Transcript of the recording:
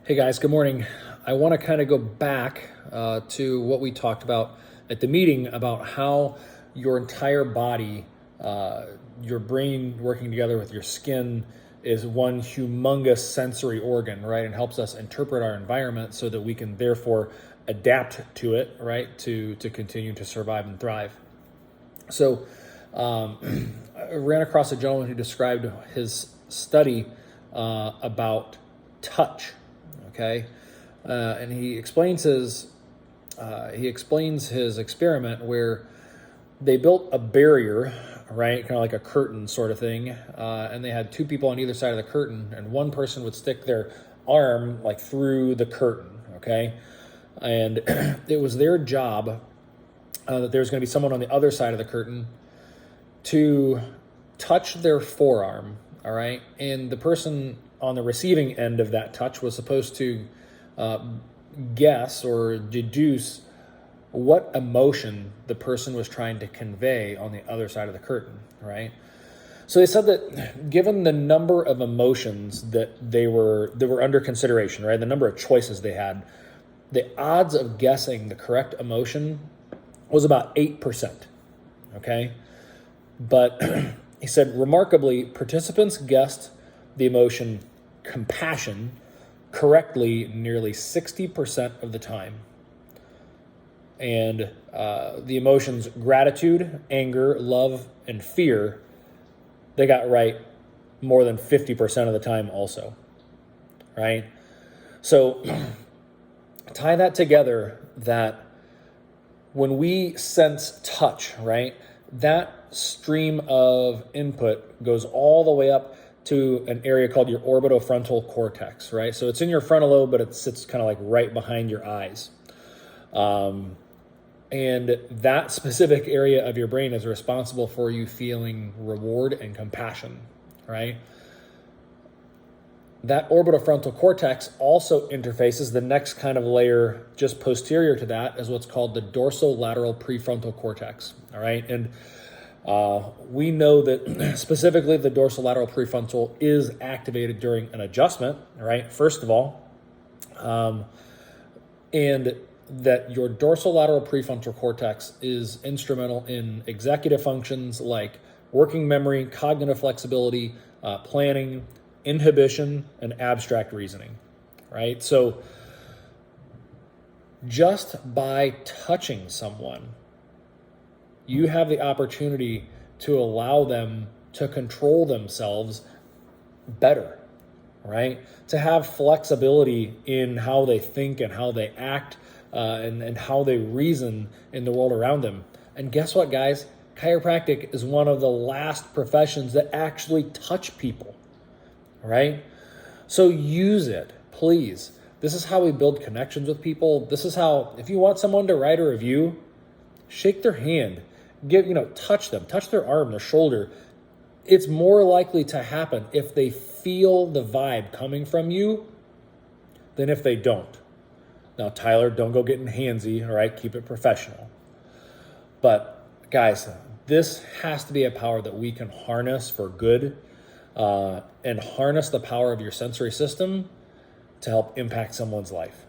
Hey guys, good morning. I want to kind of go back to what we talked about at the meeting about how your entire body, your brain working together with your skin, is one humongous sensory organ, right? And helps us interpret our environment so that we can therefore adapt to it, right? To continue to survive and thrive. So I ran across a gentleman who described his study about touch. Okay, and he explains his experiment where they built a barrier, right, kind of like a curtain sort of thing, and they had two people on either side of the curtain, and one person would stick their arm like through the curtain. Okay, and it was their job that there's going to be someone on the other side of the curtain to touch their forearm, all right? And the person on the receiving end of that touch was supposed to guess or deduce what emotion the person was trying to convey on the other side of the curtain, right? So they said that given the number of emotions that were under consideration, right, the number of choices they had, the odds of guessing the correct emotion was about 8%, okay? But he said, remarkably, participants guessed the emotion compassion correctly nearly 60% of the time. And the emotions gratitude, anger, love, and fear, they got right more than 50% of the time also, right? So tie that together that when we sense touch, right, that stream of input goes all the way up to an area called your orbitofrontal cortex, right? So it's in your frontal lobe, but it sits kind of like right behind your eyes. And that specific area of your brain is responsible for you feeling reward and compassion, right? That orbitofrontal cortex also interfaces the next kind of layer just posterior to that is what's called the dorsolateral prefrontal cortex, all right? And we know that specifically the dorsolateral prefrontal is activated during an adjustment, right? First of all, and that your dorsolateral prefrontal cortex is instrumental in executive functions like working memory, cognitive flexibility, planning, inhibition, and abstract reasoning, right? So just by touching someone, you have the opportunity to allow them to control themselves better, right? To have flexibility in how they think and how they act and how they reason in the world around them. And guess what, guys? Chiropractic is one of the last professions that actually touch people, right? So use it, please. This is how we build connections with people. This is how, if you want someone to write a review, shake their hand, touch them, touch their arm, their shoulder. It's more likely to happen if they feel the vibe coming from you than if they don't. Now, Tyler, don't go getting handsy, all right? Keep it professional. But guys, this has to be a power that we can harness for good and harness the power of your sensory system to help impact someone's life.